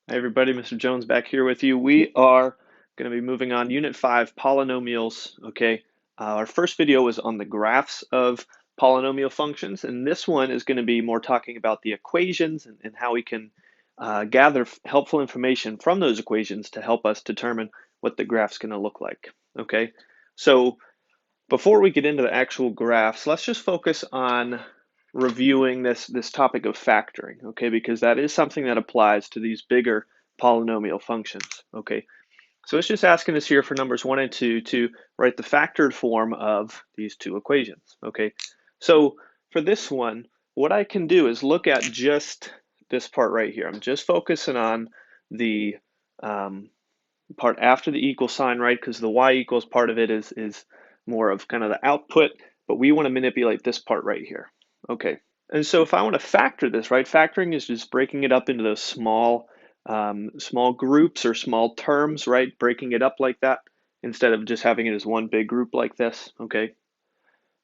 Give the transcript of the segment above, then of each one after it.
Hi everybody, Mr. Jones back here with you. We are going to be moving on Unit 5, Polynomials, okay? Our first video was on the graphs of polynomial functions, and this one is going to be more talking about the equations and how we can gather helpful information from those equations to help us determine what the graph's going to look like, okay? So before we get into the actual graphs, let's just focus on reviewing this topic of factoring, okay, because that is something that applies to these bigger polynomial functions, okay. So it's just asking us here for numbers 1 and 2 to write the factored form of these two equations, okay. So for this one, what I can do is look at just this part right here. I'm just focusing on the part after the equal sign, right? Because the y equals part of it is more of kind of the output, but we want to manipulate this part right here. Okay, and so if I want to factor this, right? Factoring is just breaking it up into those small groups or small terms, right? Breaking it up like that instead of just having it as one big group like this. Okay,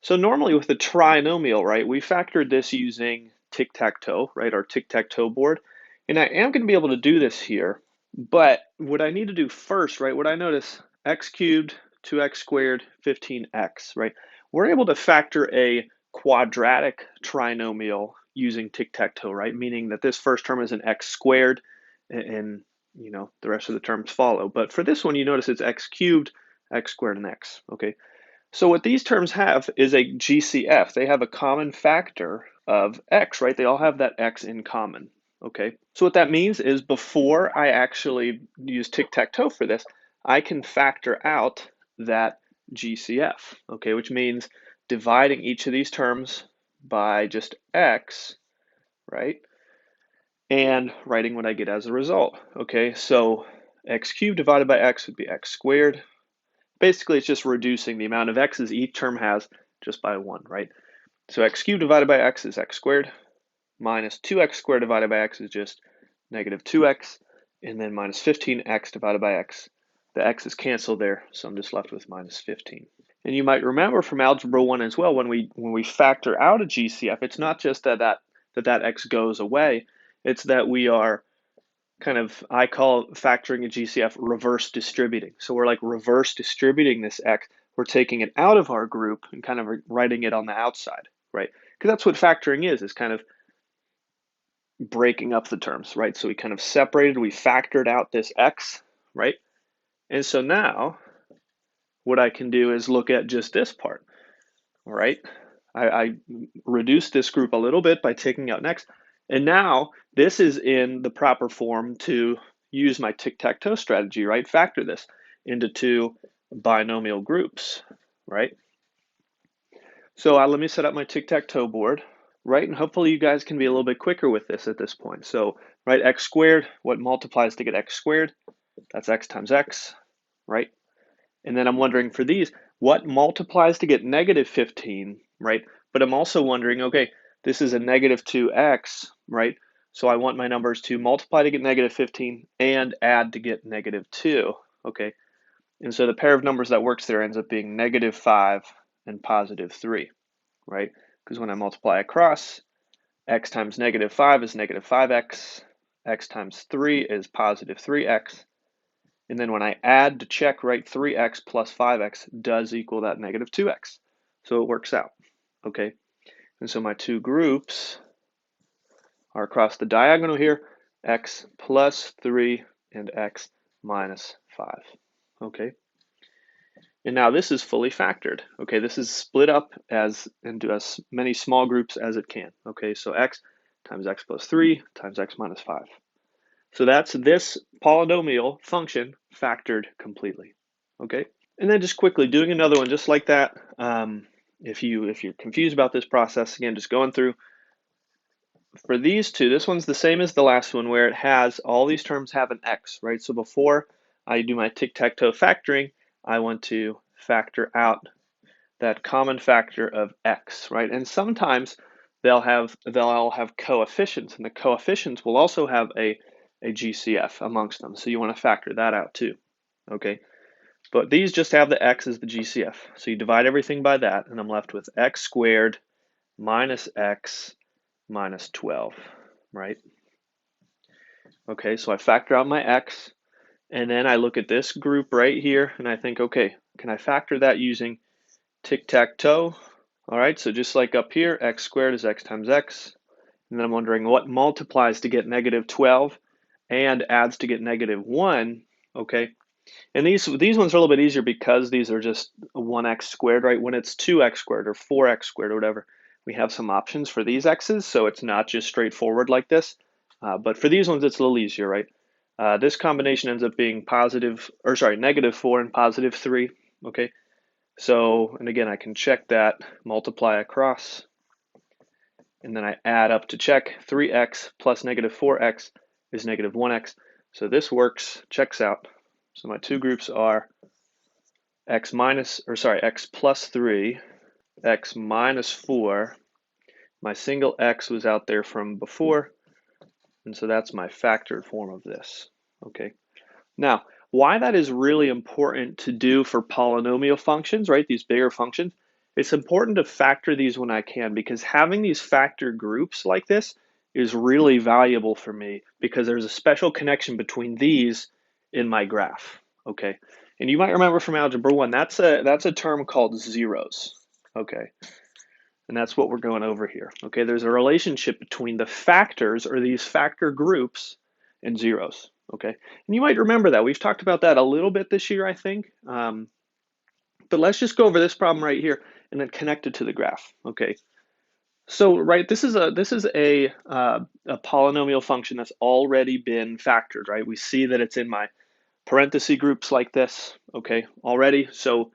so normally with the trinomial, right, we factored this using tic-tac-toe, right? Our tic-tac-toe board, and I am going to be able to do this here. But what I need to do first, right, what I notice, x cubed, 2x squared, 15x, right? We're able to factor a quadratic trinomial using tic-tac-toe, right? Meaning that this first term is an x squared and the rest of the terms follow. But for this one, you notice it's x cubed, x squared, and x, okay? So what these terms have is a GCF. They have a common factor of x, right? They all have that x in common. Okay, so what that means is before I actually use tic-tac-toe for this, I can factor out that GCF, okay, which means dividing each of these terms by just x, right, and writing what I get as a result, okay, so x cubed divided by x would be x squared. Basically, it's just reducing the amount of x's each term has just by 1, right? So x cubed divided by x is x squared, minus 2x squared divided by x is just negative 2x, and then minus 15x divided by x. The x is canceled there, so I'm just left with minus 15. And you might remember from Algebra 1 as well, when we factor out a GCF, it's not just that x goes away, it's that we are kind of, I call factoring a GCF reverse distributing. So we're like reverse distributing this x. We're taking it out of our group and kind of writing it on the outside, right? Because that's what factoring is kind of breaking up the terms, right? So we kind of separated, we factored out this x, right? And so now what I can do is look at just this part, right? I reduced this group a little bit by taking out an x, and now this is in the proper form to use my tic-tac-toe strategy, right? Factor this into two binomial groups, right? So let me set up my tic-tac-toe board, right? And hopefully you guys can be a little bit quicker with this at this point. So, right, x squared, what multiplies to get x squared? That's x times x, right? And then I'm wondering for these, what multiplies to get negative 15, right? But I'm also wondering, okay, this is a negative 2x, right? So I want my numbers to multiply to get negative 15 and add to get negative 2, okay? And so the pair of numbers that works there ends up being negative 5 and positive 3, right? Because when I multiply across, x times negative 5 is negative 5x, x times 3 is positive 3x, and then when I add to check, right, 3x plus 5x does equal that negative 2x. So it works out, okay? And so my two groups are across the diagonal here, x plus 3 and x minus 5, okay? And now this is fully factored, okay? This is split up into as many small groups as it can, okay? So x times x plus 3 times x minus 5. So that's this polynomial function factored completely, okay? And then just quickly doing another one just like that. If you're confused about this process, again, just going through. For these two, this one's the same as the last one where it has all these terms have an x, right? So before I do my tic-tac-toe factoring, I want to factor out that common factor of x, right? And sometimes they'll all have coefficients, and the coefficients will also have a GCF amongst them. So you want to factor that out too, okay? But these just have the x as the GCF. So you divide everything by that, and I'm left with x squared minus x minus 12, right? Okay, so I factor out my x, and then I look at this group right here, and I think, okay, can I factor that using tic-tac-toe? All right, so just like up here, x squared is x times x. And then I'm wondering what multiplies to get negative 12 and adds to get negative 1. Okay, and these ones are a little bit easier because these are just 1x squared, right? When it's 2x squared or 4x squared or whatever, we have some options for these x's, so it's not just straightforward like this. But for these ones, it's a little easier, right? This combination ends up being negative 4 and positive 3. Okay, so, and again, I can check that, multiply across, and then I add up to check. 3x plus negative 4x is negative 1x. So this works, checks out. So my two groups are x plus 3, x minus 4. My single x was out there from before, and so that's my factored form of this. Okay. Now, why that is really important to do for polynomial functions, right? These bigger functions, it's important to factor these when I can, because having these factor groups like this is really valuable for me because there's a special connection between these in my graph. Okay. And you might remember from Algebra 1, that's a term called zeros. Okay. And that's what we're going over here. Okay, there's a relationship between the factors, or these factor groups, and zeros. Okay, and you might remember that. We've talked about that a little bit this year, I think. But let's just go over this problem right here and then connect it to the graph. Okay, so right, this is a polynomial function that's already been factored, right? We see that it's in my parenthesis groups like this, okay, already. So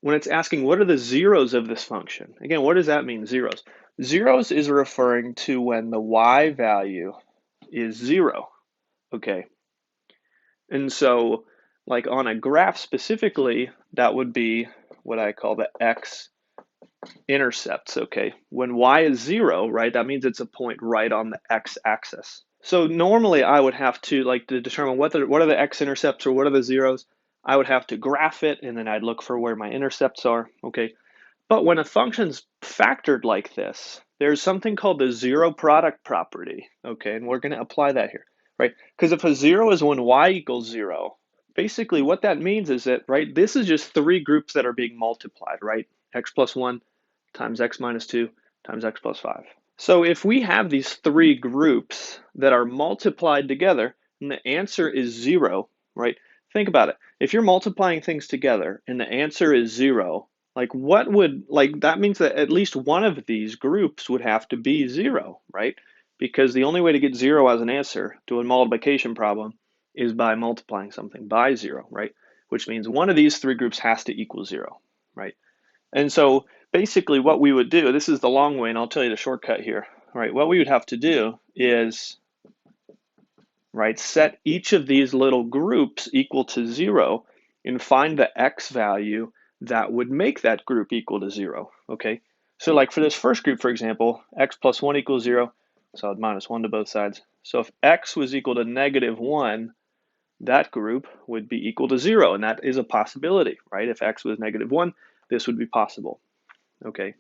when it's asking what are the zeros of this function, again, what does that mean, zeros? Zeros is referring to when the y value is 0, okay? And so, like on a graph specifically, that would be what I call the x-intercepts, okay? When y is 0, right, that means it's a point right on the x-axis. So normally I would have to, like, to determine what are the x-intercepts or what are the zeros, I would have to graph it, and then I'd look for where my intercepts are, okay? But when a function's factored like this, there's something called the zero product property, okay? And we're going to apply that here, right? Because if a zero is when y equals 0, basically what that means is that, right, this is just three groups that are being multiplied, right? X plus 1 times x minus 2 times x plus 5. So if we have these three groups that are multiplied together, and the answer is 0, right? Think about it. If you're multiplying things together and the answer is 0, like that means that at least one of these groups would have to be 0, right? Because the only way to get 0 as an answer to a multiplication problem is by multiplying something by 0, right? Which means one of these three groups has to equal 0, right? And so basically what we would do, this is the long way, and I'll tell you the shortcut here, right? What we would have to do is, right, set each of these little groups equal to 0 and find the x value that would make that group equal to 0, okay? So like for this first group, for example, x plus 1 equals 0, so I'd minus 1 to both sides. So if x was equal to negative 1, that group would be equal to 0, and that is a possibility, right? If x was negative 1, this would be possible, okay?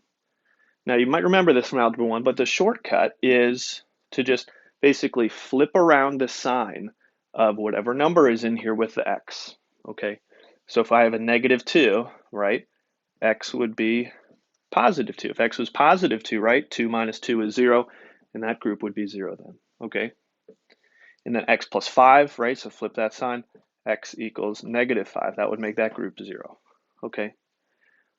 Now you might remember this from Algebra 1, but the shortcut is to just basically flip around the sign of whatever number is in here with the x, okay? So if I have a negative 2, right, x would be positive 2. If x was positive 2, right, 2 minus 2 is 0, and that group would be 0 then, okay? And then x plus 5, right, so flip that sign, x equals negative 5. That would make that group 0, okay?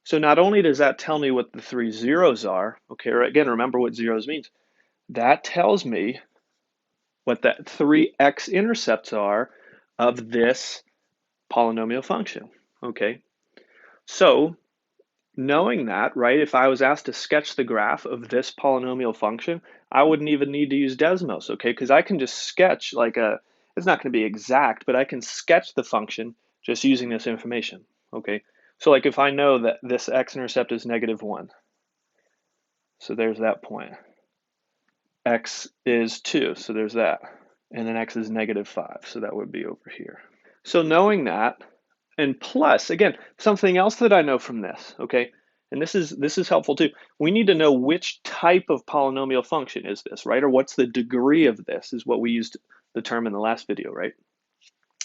So not only does that tell me what the three zeros are, okay, again, remember what zeros means. That tells me what the three x-intercepts are of this polynomial function, okay? So knowing that, right, if I was asked to sketch the graph of this polynomial function, I wouldn't even need to use Desmos, okay? Because I can just sketch it's not going to be exact, but I can sketch the function just using this information, okay? So like if I know that this x-intercept is negative 1, so there's that point. X is 2, so there's that. And then x is negative 5, so that would be over here. So knowing that, and plus, again, something else that I know from this, okay? And this is helpful too. We need to know which type of polynomial function is this, right? Or what's the degree of this is what we used the term in the last video, right?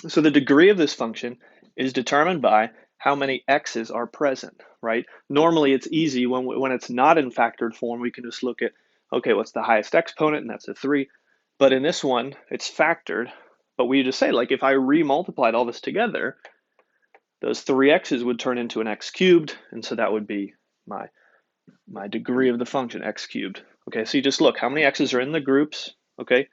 So the degree of this function is determined by how many x's are present, right? Normally it's easy when it's not in factored form, we can just look at, okay, what's the highest exponent, and that's a 3. But in this one, it's factored, but we just say, like, if I re-multiplied all this together, those 3x's would turn into an x cubed, and so that would be my degree of the function, x cubed. Okay, so you just look, how many x's are in the groups, okay?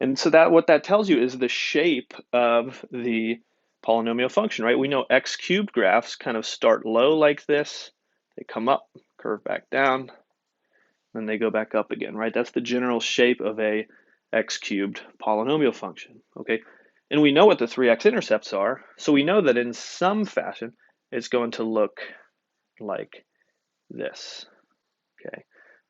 And so that what that tells you is the shape of the polynomial function, right? We know x cubed graphs kind of start low like this, they come up, curve back down, then they go back up again, right? That's the general shape of a x cubed polynomial function, okay? And we know what the 3x intercepts are, so we know that in some fashion it's going to look like this, okay?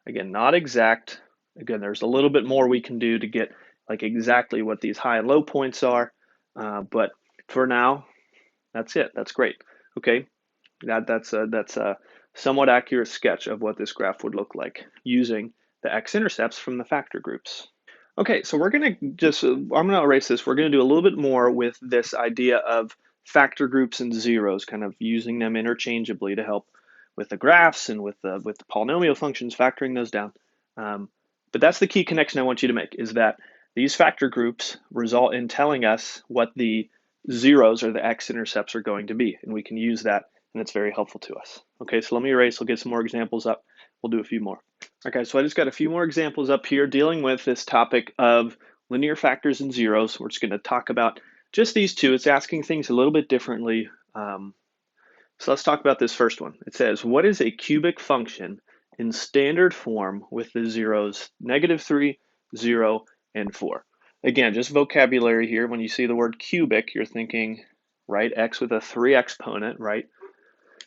Again, not exact. Again, there's a little bit more we can do to get like exactly what these high and low points are, but for now, that's it. That's great. Okay, that's a somewhat accurate sketch of what this graph would look like using the x-intercepts from the factor groups. Okay, so we're gonna I'm gonna erase this. We're gonna do a little bit more with this idea of factor groups and zeros, kind of using them interchangeably to help with the graphs and with the polynomial functions, factoring those down. But that's the key connection I want you to make, is that these factor groups result in telling us what the zeros or the x-intercepts are going to be, and we can use that, and it's very helpful to us. Okay, so let me erase. We'll get some more examples up. We'll do a few more. Okay, so I just got a few more examples up here dealing with this topic of linear factors and zeros. We're just going to talk about just these two. It's asking things a little bit differently. So let's talk about this first one. It says, what is a cubic function in standard form with the zeros -3, 0, and 4? Again, just vocabulary here. When you see the word cubic, you're thinking, right, x with a 3 exponent, right?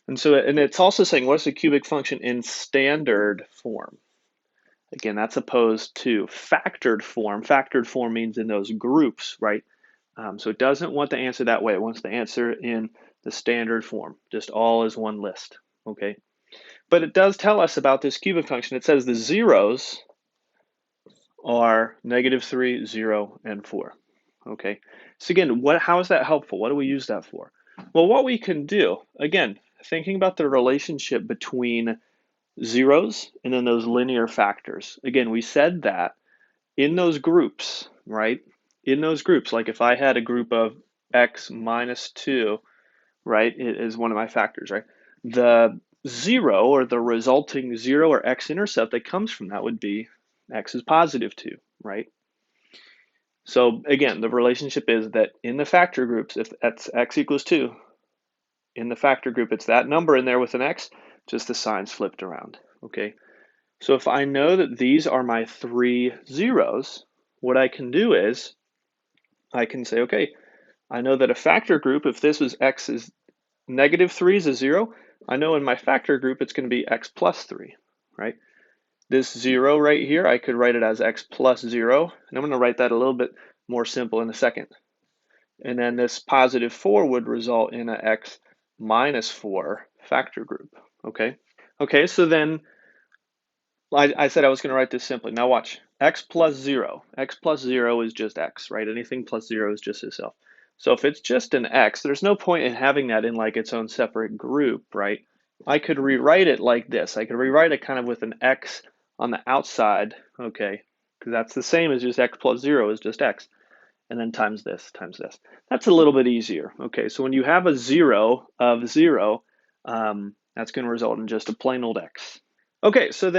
And it's also saying, what's a cubic function in standard form? Again, that's opposed to factored form. Factored form means in those groups, right? So it doesn't want the answer that way. It wants the answer in the standard form, just all as one list, okay? But it does tell us about this cubic function. It says the zeros are -3, 0, and 4, okay? So again, how is that helpful? What do we use that for? Well, what we can do, again, thinking about the relationship between zeros and then those linear factors. Again, we said that in those groups, right? In those groups, like if I had a group of x -2, right, it is one of my factors, right? The zero or the resulting zero or x-intercept that comes from that would be x is +2, right? So again, the relationship is that in the factor groups, if that's x equals 2, in the factor group, it's that number in there with an x, just the signs flipped around, okay? So if I know that these are my 3 zeros, what I can do is I can say, okay, I know that a factor group, if this was x is -3 is a 0, I know in my factor group it's going to be x plus 3, right? This 0 right here, I could write it as x plus 0, and I'm going to write that a little bit more simple in a second. And then this +4 would result in a x -4 factor group, okay? Okay, so then I said I was going to write this simply. Now watch, x plus 0. X plus 0 is just x, right? Anything plus 0 is just itself. So if it's just an x, there's no point in having that in like its own separate group, right? I could rewrite it like this. I could rewrite it kind of with an x on the outside, okay? Because that's the same as just x plus 0 is just x. And then times this, times this. That's a little bit easier, okay? So when you have a 0 of 0, that's going to result in just a plain old x. Okay, so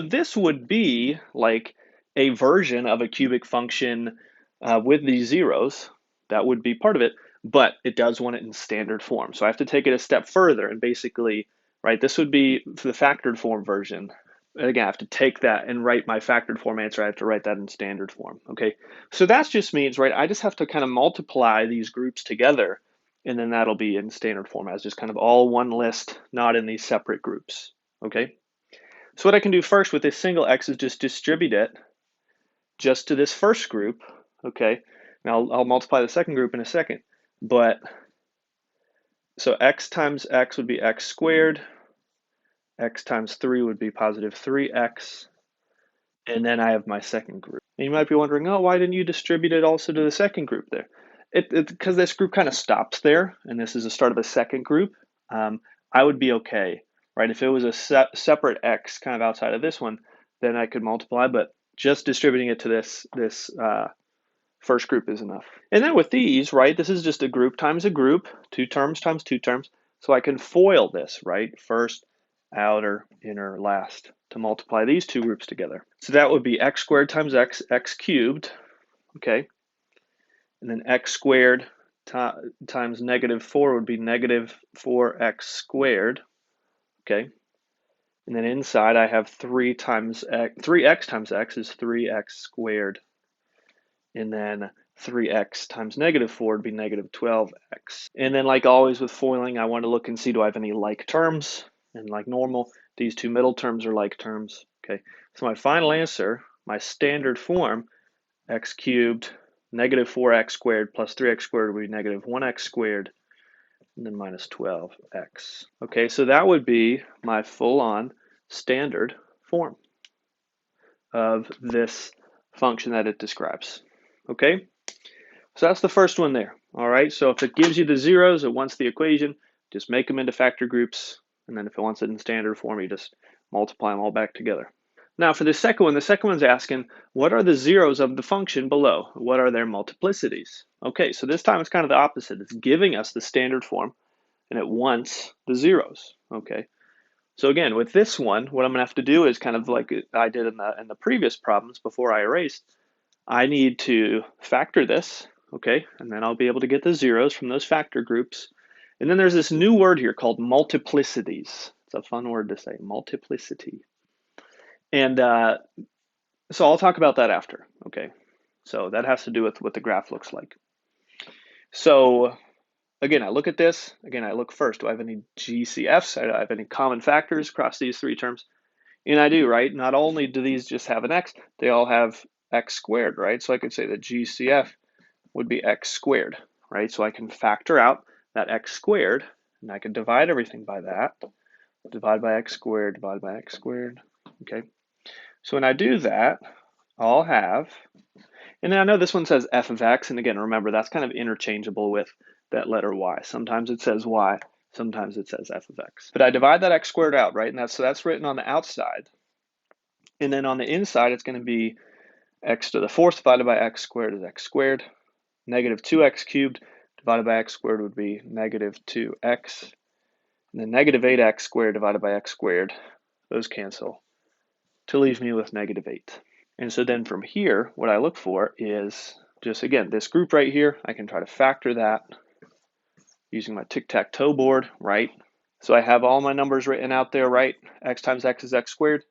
this would be like a version of a cubic function with these zeros. That would be part of it, but it does want it in standard form. So I have to take it a step further and basically, right, this would be for the factored form version. Again, I have to take that and write my factored form answer. I have to write that in standard form, okay? So that just means, right, I just have to kind of multiply these groups together, and then that'll be in standard form as just kind of all one list, not in these separate groups, okay? So what I can do first with this single x is just distribute it just to this first group, okay? Now I'll multiply the second group in a second, but so x times x would be x squared, x times 3 would be positive 3x, and then I have my second group. And you might be wondering, oh, why didn't you distribute it also to the second group there? Because this group kind of stops there, and this is the start of a second group. I would be okay, right? If it was a separate x kind of outside of this one, then I could multiply, but just distributing it to this first group is enough. And then with these, right, this is just a group times a group, 2 terms times 2 terms. So I can FOIL this, right? First, outer, inner, last, to multiply these two groups together. So that would be x squared times x cubed, okay? And then x squared times negative 4 would be negative 4x squared, okay? And then inside I have 3x times x is 3x squared. And then 3x times negative 4 would be negative 12x. And then like always with FOILing, I want to look and see, do I have any like terms? And like normal, these two middle terms are like terms. Okay, so my final answer, my standard form, x cubed, negative 4x squared plus 3x squared would be negative 1x squared, and then minus 12x. Okay, so that would be my full-on standard form of this function that it describes. Okay, so that's the first one there. All right, so if it gives you the zeros, it wants the equation, just make them into factor groups, and then if it wants it in standard form, you just multiply them all back together. Now for the second one's asking, what are the zeros of the function below? What are their multiplicities? Okay, so this time it's kind of the opposite. It's giving us the standard form, and it wants the zeros. Okay, so again, with this one, what I'm going to have to do is kind of like I did in the previous problems before I erased. I need to factor this, okay, and then I'll be able to get the zeros from those factor groups. And then there's this new word here called multiplicities. It's a fun word to say, multiplicity. And so I'll talk about that after, okay? So that has to do with what the graph looks like. So again, I look at this. Again, I look first, do I have any GCFs? Do I have any common factors across these three terms? And I do, right? Not only do these just have an x, they all have x squared, right? So I could say that GCF would be x squared, right? So I can factor out that x squared, and I can divide everything by that. Divide by x squared, divide by x squared, okay? So when I do that, I'll have, and then I know this one says f of x, and again, remember, that's kind of interchangeable with that letter y. Sometimes it says y, sometimes it says f of x. But I divide that x squared out, right? And so that's written on the outside. And then on the inside, it's going to be x to the fourth divided by x squared is x squared. Negative 2x cubed divided by x squared would be negative 2x. And then negative 8x squared divided by x squared, those cancel to leave me with negative 8. And so then from here, what I look for is just, again, this group right here. I can try to factor that using my tic-tac-toe board, right? So I have all my numbers written out there, right? X times x is x squared.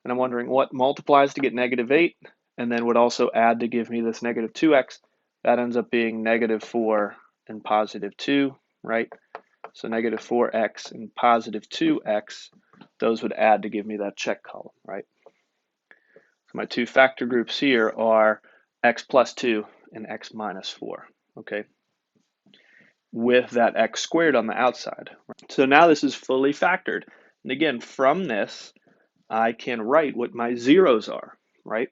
And I'm wondering what multiplies to get negative 8, and then would also add to give me this negative 2x. That ends up being negative 4 and positive 2, right? So negative 4x and positive 2x, those would add to give me that check column, right? So my two factor groups here are x plus 2 and x minus 4, okay? With that x squared on the outside. So now this is fully factored. And again, from this, I can write what my zeros are, right?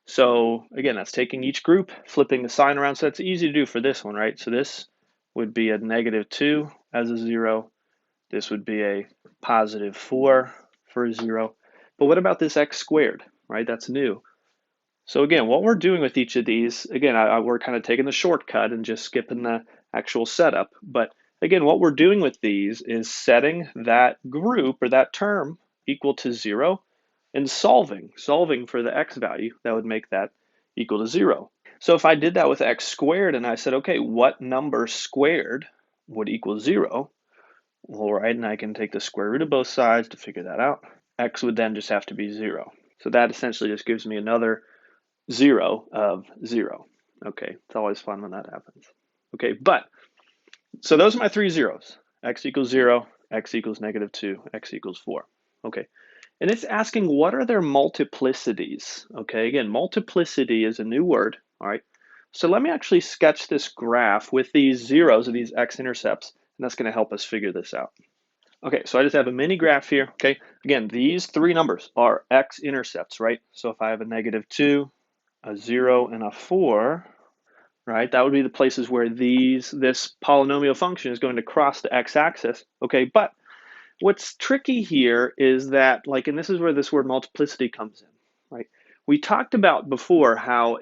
So again, that's taking each group, flipping the sign around. So that's easy to do for this one, right? So this would be a negative 2 as a 0. This would be a positive 4 for a 0. But what about this x squared, right? That's new. So again, what we're doing with each of these, again, we're kind of taking the shortcut and just skipping the actual setup. But again, what we're doing with these is setting that group or that term equal to 0 and solving for the x value that would make that equal to 0. So if I did that with x squared and I said, okay, what number squared would equal 0? All right, and I can take the square root of both sides to figure that out. X would then just have to be 0. So that essentially just gives me another 0 of 0. Okay, it's always fun when that happens. Okay, but, so those are my three zeros. X equals 0, x equals negative 2, x equals 4. Okay, and it's asking what are their multiplicities? Okay, again, multiplicity is a new word, all right? So let me actually sketch this graph with these zeros of these x-intercepts, and that's going to help us figure this out. Okay, so I just have a mini graph here. Okay, again, these three numbers are x-intercepts, right? So if I have a -2, a 0, and a 4, right, that would be the places where this polynomial function is going to cross the x-axis. Okay, but what's tricky here is that, like, and this is where this word multiplicity comes in, right? We talked about before how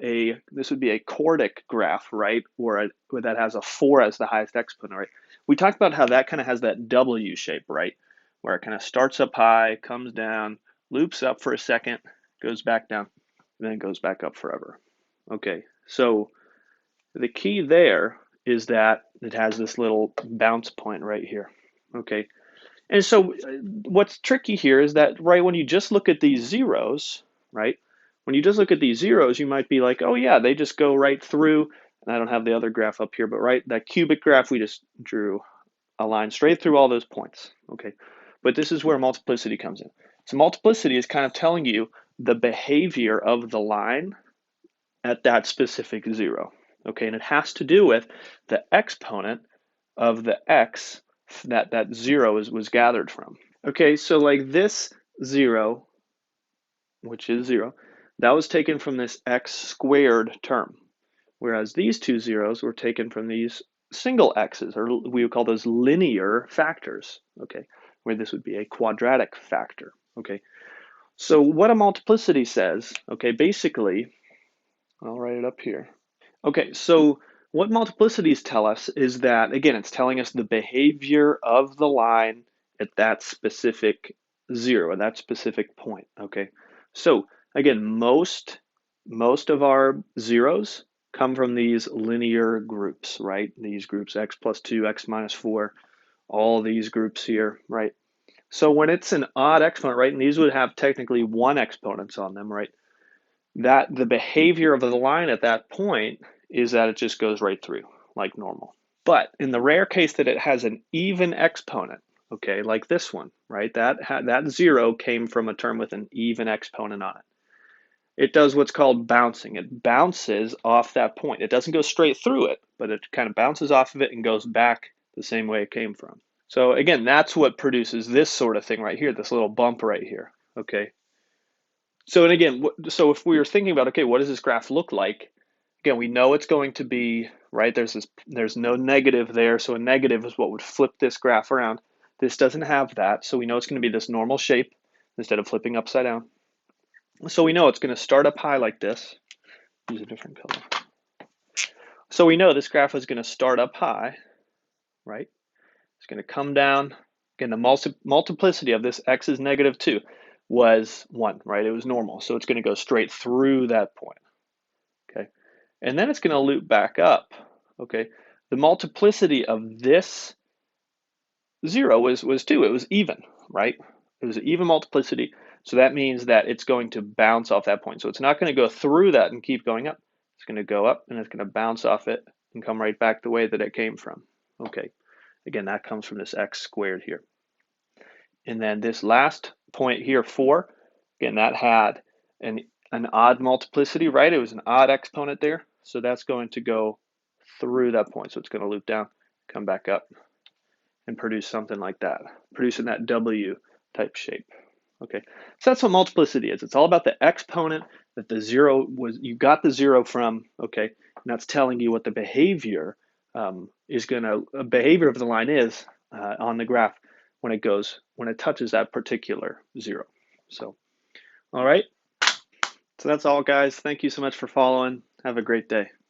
this would be a chordic graph, right? Or that has a 4 as the highest exponent, right? We talked about how that kind of has that W shape, right? Where it kind of starts up high, comes down, loops up for a second, goes back down, and then goes back up forever. Okay, so the key there is that it has this little bounce point right here. Okay, and so what's tricky here is that, right, when you just look at these zeros, right, when you just look at these zeros, you might be like, oh yeah, they just go right through, and I don't have the other graph up here, but right, that cubic graph, we just drew a line straight through all those points, okay? But this is where multiplicity comes in. So multiplicity is kind of telling you the behavior of the line at that specific zero, okay? And it has to do with the exponent of the x that zero was gathered from. Okay, so like this 0, which is 0, that was taken from this x squared term, whereas these two zeros were taken from these single x's, or we would call those linear factors, okay, where this would be a quadratic factor, okay. So what a multiplicity says, okay, basically, I'll write it up here. Okay, so what multiplicities tell us is that, again, it's telling us the behavior of the line at that specific zero, at that specific point, okay? So again, most of our zeros come from these linear groups, right? These groups, x plus 2, x minus 4, all these groups here, right? So when it's an odd exponent, right, and these would have technically one exponents on them, right? That the behavior of the line at that point is that it just goes right through like normal. But in the rare case that it has an even exponent, okay, like this one, right? That 0 came from a term with an even exponent on it. It does what's called bouncing. It bounces off that point. It doesn't go straight through it, but it kind of bounces off of it and goes back the same way it came from. So again, that's what produces this sort of thing right here, this little bump right here, okay? So, and again, so if we were thinking about, okay, what does this graph look like? Again, we know it's going to be, right, there's no negative there, so a negative is what would flip this graph around. This doesn't have that, so we know it's going to be this normal shape instead of flipping upside down. So we know it's going to start up high like this. Use a different color. So we know this graph is going to start up high, right? It's going to come down. Again, the multiplicity of this x is -2 was 1, right? It was normal, so it's going to go straight through that point. Okay, and then it's going to loop back up. Okay, the multiplicity of this 0 was 2. It was even, right? It was an even multiplicity, so that means that it's going to bounce off that point. So it's not going to go through that and keep going up. It's going to go up and it's going to bounce off it and come right back the way that it came from. Okay, again, that comes from this x squared here. And then this last point here, 4, again, that had an odd multiplicity, right? It was an odd exponent there. So that's going to go through that point. So it's going to loop down, come back up, and produce something like that, producing that W type shape. Okay, so that's what multiplicity is. It's all about the exponent that the 0 was, you got the 0 from, okay, and that's telling you what the behavior behavior of the line is on the graph when it touches that particular 0. So, all right. So that's all, guys. Thank you so much for following. Have a great day.